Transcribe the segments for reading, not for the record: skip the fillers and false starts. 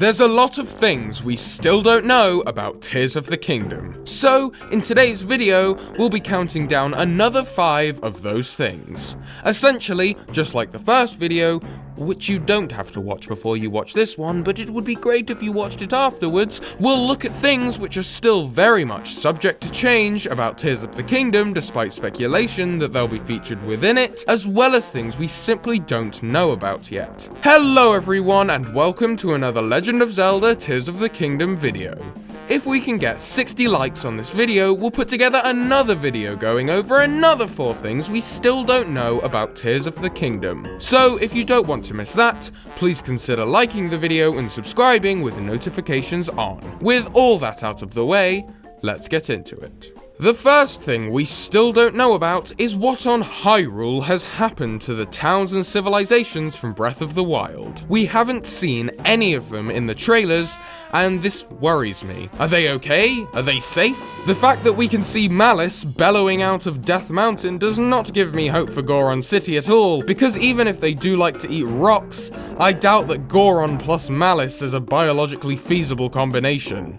There's a lot of things we still don't know about Tears of the Kingdom. So, in today's video, we'll be counting down another 5 of those things. Essentially, just like the first video, which you don't have to watch before you watch this one, but it would be great if you watched it afterwards, we'll look at things which are still very much subject to change about Tears of the Kingdom despite speculation that they'll be featured within it, as well as things we simply don't know about yet. Hello everyone and welcome to another Legend of Zelda Tears of the Kingdom video. If we can get 60 likes on this video, we'll put together another video going over another 4 things we still don't know about Tears of the Kingdom. So if you don't want to miss that, please consider liking the video and subscribing with notifications on. With all that out of the way, let's get into it. The first thing we still don't know about is what on Hyrule has happened to the towns and civilizations from Breath of the Wild. We haven't seen any of them in the trailers, and this worries me. Are they okay? Are they safe? The fact that we can see Malice bellowing out of Death Mountain does not give me hope for Goron City at all, because even if they do like to eat rocks, I doubt that Goron plus Malice is a biologically feasible combination.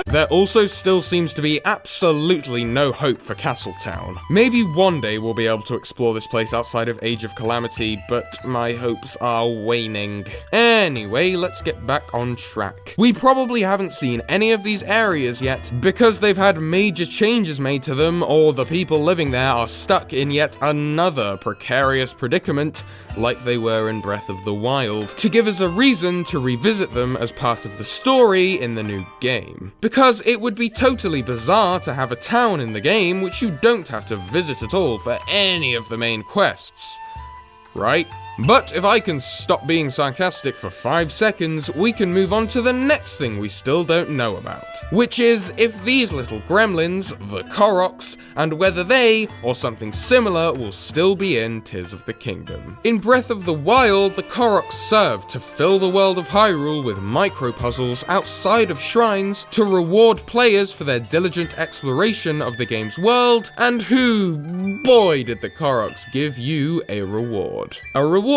There also still seems to be absolutely no hope for Castletown. Maybe one day we'll be able to explore this place outside of Age of Calamity, but my hopes are waning. Anyway, let's get back on track. We probably haven't seen any of these areas yet because they've had major changes made to them, or the people living there are stuck in yet another precarious predicament like they were in Breath of the Wild, to give us a reason to revisit them as part of the story in the new game. Because it would be totally bizarre to have a town in the game which you don't have to visit at all for any of the main quests, right? But if I can stop being sarcastic for 5 seconds, we can move on to the next thing we still don't know about, which is if these little gremlins, the Koroks, and whether they, or something similar, will still be in Tears of the Kingdom. In Breath of the Wild, the Koroks served to fill the world of Hyrule with micro-puzzles outside of shrines to reward players for their diligent exploration of the game's world, and boy did the Koroks give you a reward. A reward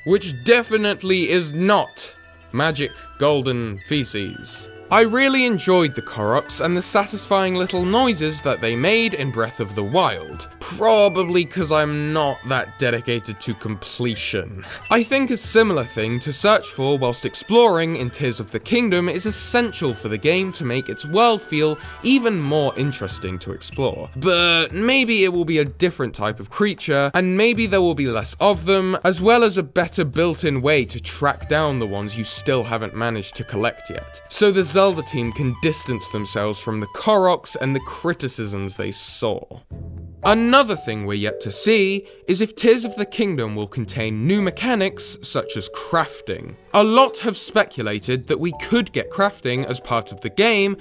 which definitely is not magic golden feces. I really enjoyed the Koroks and the satisfying little noises that they made in Breath of the Wild. Probably because I'm not that dedicated to completion. I think a similar thing to search for whilst exploring in Tears of the Kingdom is essential for the game to make its world feel even more interesting to explore. But maybe it will be a different type of creature, and maybe there will be less of them, as well as a better built-in way to track down the ones you still haven't managed to collect yet. So the Zelda team can distance themselves from the Koroks and the criticisms they saw. Another thing we're yet to see is if Tears of the Kingdom will contain new mechanics such as crafting. A lot have speculated that we could get crafting as part of the game,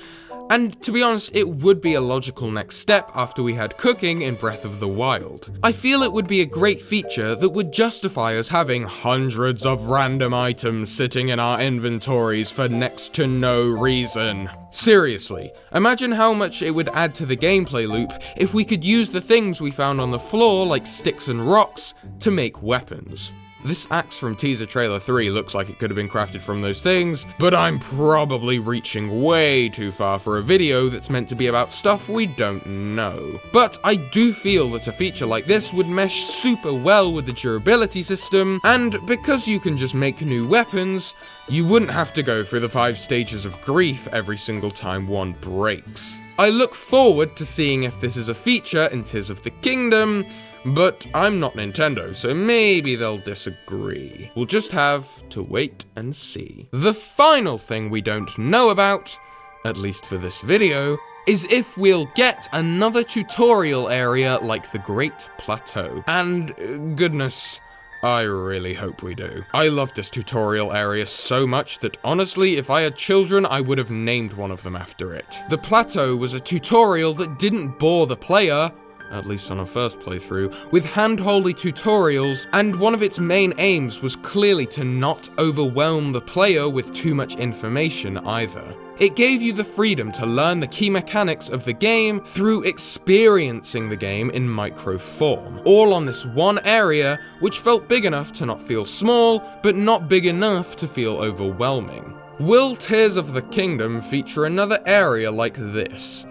and to be honest, it would be a logical next step after we had cooking in Breath of the Wild. I feel it would be a great feature that would justify us having hundreds of random items sitting in our inventories for next to no reason. Seriously, imagine how much it would add to the gameplay loop if we could use the things we found on the floor, like sticks and rocks, to make weapons. This axe from teaser trailer 3 looks like it could have been crafted from those things, but I'm probably reaching way too far for a video that's meant to be about stuff we don't know. But I do feel that a feature like this would mesh super well with the durability system, and because you can just make new weapons, you wouldn't have to go through the 5 stages of grief every single time one breaks. I look forward to seeing if this is a feature in Tears of the Kingdom, but I'm not Nintendo, so maybe they'll disagree. We'll just have to wait and see. The final thing we don't know about, at least for this video, is if we'll get another tutorial area like the Great Plateau. And goodness, I really hope we do. I love this tutorial area so much that honestly, if I had children, I would have named one of them after it. The plateau was a tutorial that didn't bore the player, at least on our first playthrough, with hand-holdy tutorials, and one of its main aims was clearly to not overwhelm the player with too much information either. It gave you the freedom to learn the key mechanics of the game through experiencing the game in micro form, all on this one area which felt big enough to not feel small, but not big enough to feel overwhelming. Will Tears of the Kingdom feature another area like this?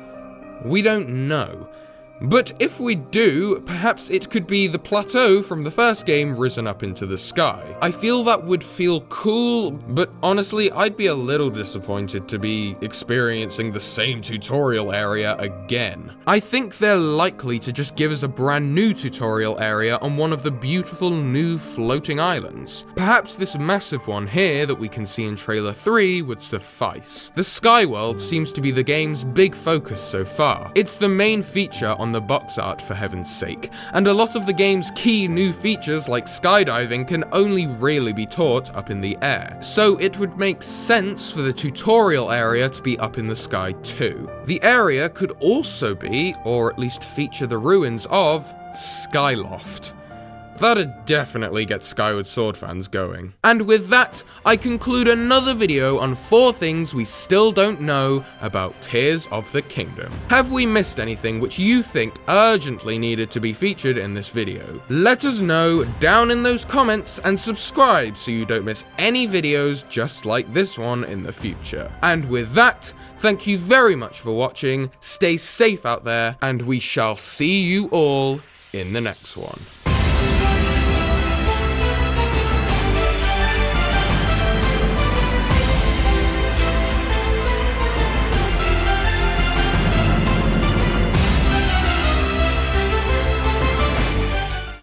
We don't know. But if we do, perhaps it could be the plateau from the first game risen up into the sky. I feel that would feel cool, but honestly, I'd be a little disappointed to be experiencing the same tutorial area again. I think they're likely to just give us a brand new tutorial area on one of the beautiful new floating islands. Perhaps this massive one here that we can see in Trailer 3 would suffice. The Sky World seems to be the game's big focus so far. It's the main feature on the box art, for heaven's sake, and a lot of the game's key new features like skydiving can only really be taught up in the air, so it would make sense for the tutorial area to be up in the sky too. The area could also be, or at least feature the ruins of, Skyloft. That'd definitely get Skyward Sword fans going. And with that, I conclude another video on 4 things we still don't know about Tears of the Kingdom. Have we missed anything which you think urgently needed to be featured in this video? Let us know down in those comments and subscribe so you don't miss any videos just like this one in the future. And with that, thank you very much for watching, stay safe out there, and we shall see you all in the next one.